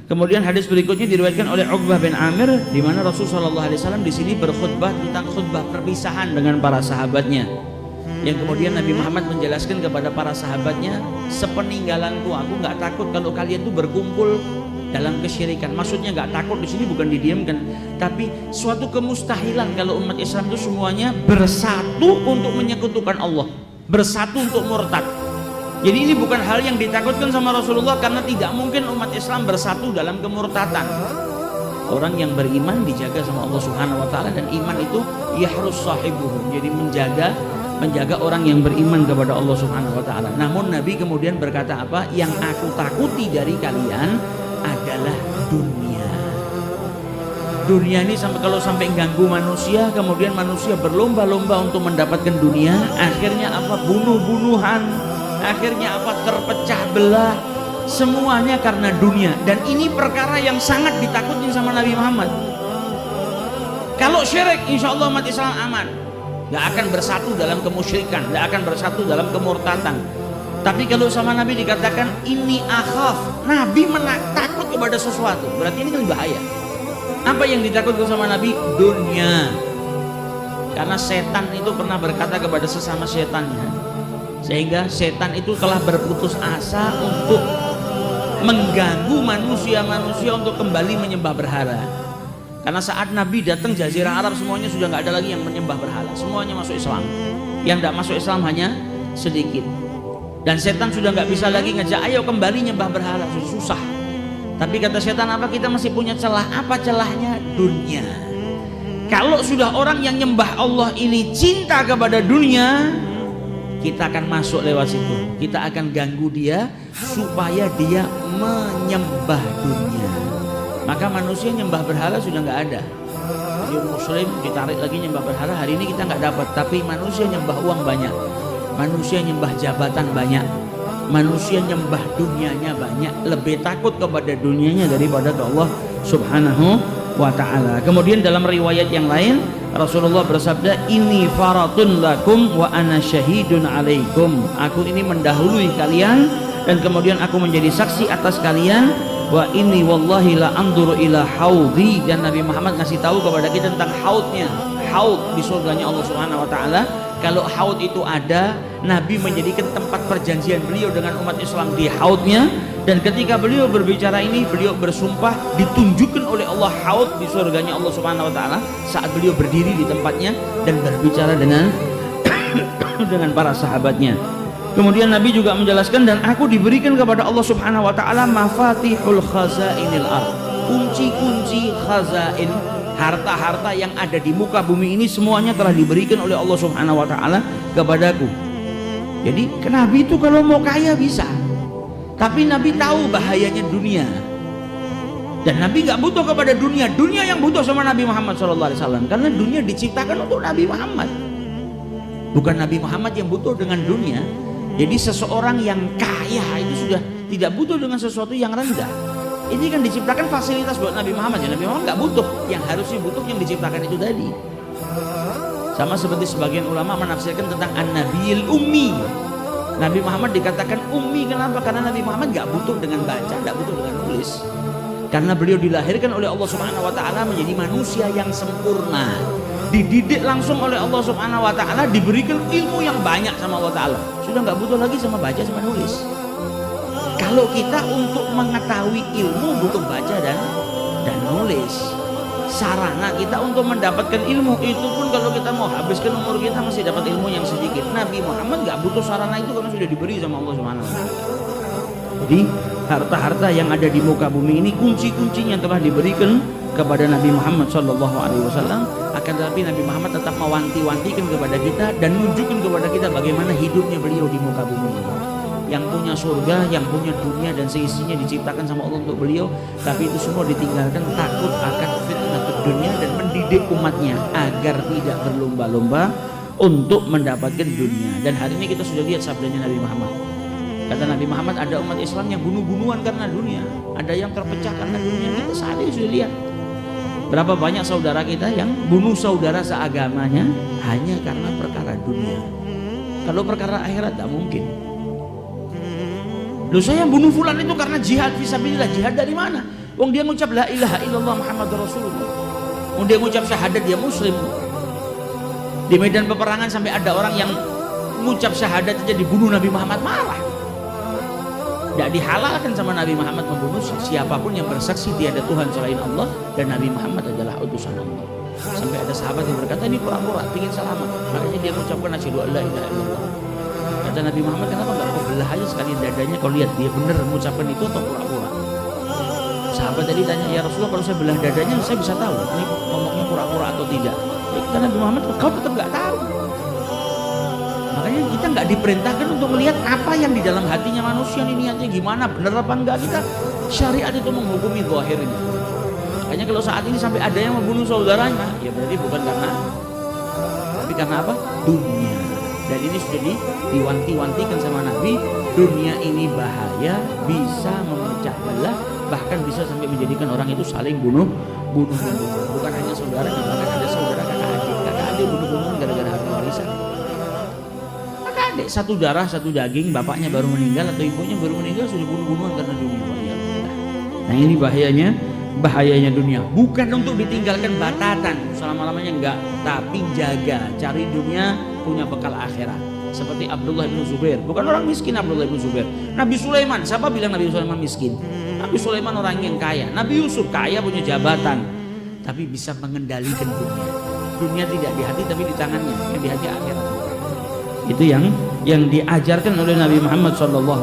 Kemudian hadis berikutnya diriwayatkan oleh Uqbah bin Amir, di mana Rasulullah SAW di sini berkhutbah tentang khutbah perpisahan dengan para sahabatnya. Yang kemudian Nabi Muhammad menjelaskan kepada para sahabatnya, sepeninggalanku aku nggak takut kalau kalian tuh berkumpul dalam kesyirikan. Maksudnya nggak takut di sini bukan didiamkan, tapi suatu kemustahilan kalau umat Islam itu semuanya bersatu untuk menyekutukan Allah, bersatu untuk murtad. Jadi ini bukan hal yang ditakutkan sama Rasulullah, karena tidak mungkin umat Islam bersatu dalam kemurtatan. Orang yang beriman dijaga sama Allah Subhanahu wa taala, dan iman itu yahrus sahibuhu. Jadi menjaga orang yang beriman kepada Allah Subhanahu wa taala. Namun Nabi kemudian berkata apa? Yang aku takuti dari kalian adalah dunia. Dunia ini kalau sampai ganggu manusia, kemudian manusia berlomba-lomba untuk mendapatkan dunia, akhirnya apa? Bunuh-bunuhan, akhirnya apa? Terpecah belah, semuanya karena dunia. Dan ini perkara yang sangat ditakutin sama Nabi Muhammad. Kalau syirik, insya Allah umat Islam aman, gak akan bersatu dalam kemusyrikan, gak akan bersatu dalam kemurtatan. Tapi kalau sama Nabi dikatakan ini akhaf, Nabi takut kepada sesuatu, berarti ini kan bahaya. Apa yang ditakutkan sama Nabi? Dunia. Karena setan itu pernah berkata kepada sesama setannya, sehingga setan itu telah berputus asa untuk mengganggu manusia-manusia untuk kembali menyembah berhala. Karena saat Nabi datang Jazirah Arab semuanya sudah nggak ada lagi yang menyembah berhala, semuanya masuk Islam. Yang tidak masuk Islam hanya sedikit. Dan setan sudah nggak bisa lagi ngajak, ayo kembali nyembah berhala, susah. Tapi kata setan, apa? Kita masih punya celah. Apa celahnya? Dunia. Kalau sudah orang yang nyembah Allah ini cinta kepada dunia, kita akan masuk lewat situ. Kita akan ganggu dia supaya dia menyembah dunia. Maka manusia nyembah berhala sudah nggak ada. Jadi muslim ditarik lagi nyembah berhala, hari ini kita nggak dapat. Tapi manusia nyembah uang banyak, manusia nyembah jabatan banyak, manusia nyembah dunianya banyak. Lebih takut kepada dunianya daripada ke Allah Subhanahu wa ta'ala. Kemudian dalam riwayat yang lain Rasulullah bersabda, ini faratun lakum wa ana syahidun alaikum. Aku ini mendahului kalian dan kemudian aku menjadi saksi atas kalian. Wa ini wallahi la anduru ila haudhi. Dan Nabi Muhammad ngasih tahu kepada kita tentang haudnya, haud di surganya Allah Subhanahu wa ta'ala. Kalau haud itu ada, Nabi menjadikan tempat perjanjian beliau dengan umat Islam di haudnya. Dan ketika beliau berbicara ini, beliau bersumpah ditunjukkan oleh Allah haud di surganya Allah Subhanahu wa ta'ala saat beliau berdiri di tempatnya dan berbicara dengan dengan para sahabatnya. Kemudian Nabi juga menjelaskan, dan aku diberikan kepada Allah Subhanahu wa ta'ala mafatihul khazainil ard, kunci-kunci khazain, harta-harta yang ada di muka bumi ini semuanya telah diberikan oleh Allah Subhanahu wa ta'ala kepadaku. Jadi Nabi itu kalau mau kaya bisa, tapi Nabi tahu bahayanya dunia. Dan Nabi gak butuh kepada dunia, dunia yang butuh sama Nabi Muhammad SAW. Karena dunia diciptakan untuk Nabi Muhammad, bukan Nabi Muhammad yang butuh dengan dunia. Jadi seseorang yang kaya itu sudah tidak butuh dengan sesuatu yang rendah. Ini kan diciptakan fasilitas buat Nabi Muhammad, ya Nabi Muhammad nggak butuh, yang harusnya butuh yang diciptakan itu tadi. Sama seperti sebagian ulama menafsirkan tentang an-nabiyil ummi. Nabi Muhammad dikatakan ummi, kenapa? Karena Nabi Muhammad nggak butuh dengan baca, nggak butuh dengan tulis. Karena beliau dilahirkan oleh Allah Subhanahu wa ta'ala menjadi manusia yang sempurna, dididik langsung oleh Allah Subhanahu wa ta'ala, diberikan ilmu yang banyak sama Allah ta'ala, sudah nggak butuh lagi sama baca sama nulis. Kalau kita untuk mengetahui ilmu butuh baca dan nulis. Sarana kita untuk mendapatkan ilmu itu pun kalau kita mau habiskan umur kita masih dapat ilmu yang sedikit. Nabi Muhammad nggak butuh sarana itu karena sudah diberi sama Allah Subhanahu wa ta'ala. Jadi harta-harta yang ada di muka bumi ini kunci-kuncinya telah diberikan kepada Nabi Muhammad SAW. Akan tetapi Nabi Muhammad tetap mewanti-wantikan kepada kita dan menunjukkan kepada kita bagaimana hidupnya beliau di muka bumi ini. Yang punya surga, yang punya dunia dan seisinya diciptakan sama Allah untuk beliau, tapi itu semua ditinggalkan takut akan fitnah dunia dan mendidik umatnya agar tidak berlomba-lomba untuk mendapatkan dunia. Dan hari ini kita sudah lihat sabdanya Nabi Muhammad. Kata Nabi Muhammad, ada umat Islam yang bunuh-bunuhan karena dunia, ada yang terpecah karena dunia. Kita saat ini sudah lihat berapa banyak saudara kita yang bunuh saudara seagamanya hanya karena perkara dunia. Kalau perkara akhirat tak mungkin. Loh, saya bunuh fulan itu karena jihad fisabilillah. Jihad dari mana? Wong dia ngucap la ilaha illallah Muhammadur Rasulullah. Wong dia ngucap syahadat, dia muslim. Di medan peperangan sampai ada orang yang ngucap syahadat aja dibunuh, Nabi Muhammad marah. Tidak dihalalkan sama Nabi Muhammad membunuh siapapun yang bersaksi tiada Tuhan selain Allah dan Nabi Muhammad adalah utusan Allah. Sampai ada sahabat yang berkata, ini pura-pura ingin selamat, makanya dia mengucapkan asyhadu an la ilaha illallah. Kata Nabi Muhammad, kenapa enggak kau belah aja sekali dadanya, kau lihat dia benar mengucapkan itu atau pura-pura. Sahabat tadi tanya, ya Rasulullah, kalau saya belah dadanya saya bisa tahu ini ngomongnya pura-pura atau tidak. Ya, kata Nabi Muhammad, kau tetap nggak tahu. Makanya kita nggak diperintahkan untuk melihat apa yang di dalam hatinya manusia, ini niatnya gimana, benar apa enggak. Kita syariat itu menghukumi zahirnya. Makanya kalau saat ini sampai ada yang membunuh saudaranya, ya berarti bukan karena, tapi karena apa? Dunia. Dan ini sudah diwanti-wantikan sama Nabi, dunia ini bahaya, bisa memecah belah, bahkan bisa sampai menjadikan orang itu saling bunuh. Bukan hanya saudara, bahkan ada saudara kakak adik bunuh-bunuhan gara-gara harta warisan. Kakak adik satu darah satu daging, bapaknya baru meninggal atau ibunya baru meninggal sudah bunuh-bunuhan karena dunia. Nah ini bahayanya dunia, bukan untuk ditinggalkan batatan selama-lamanya, enggak, tapi jaga, cari dunia, punya bekal akhirat. Seperti Abdullah bin Zubair, bukan orang miskin Abdullah bin Zubair. Nabi Sulaiman, siapa bilang Nabi Sulaiman miskin? Nabi Sulaiman orang yang kaya. Nabi Yusuf kaya, punya jabatan, tapi bisa mengendalikan dunia. Dunia tidak di hati tapi di tangannya, yang di hati akhirat. Itu yang diajarkan oleh Nabi Muhammad SAW.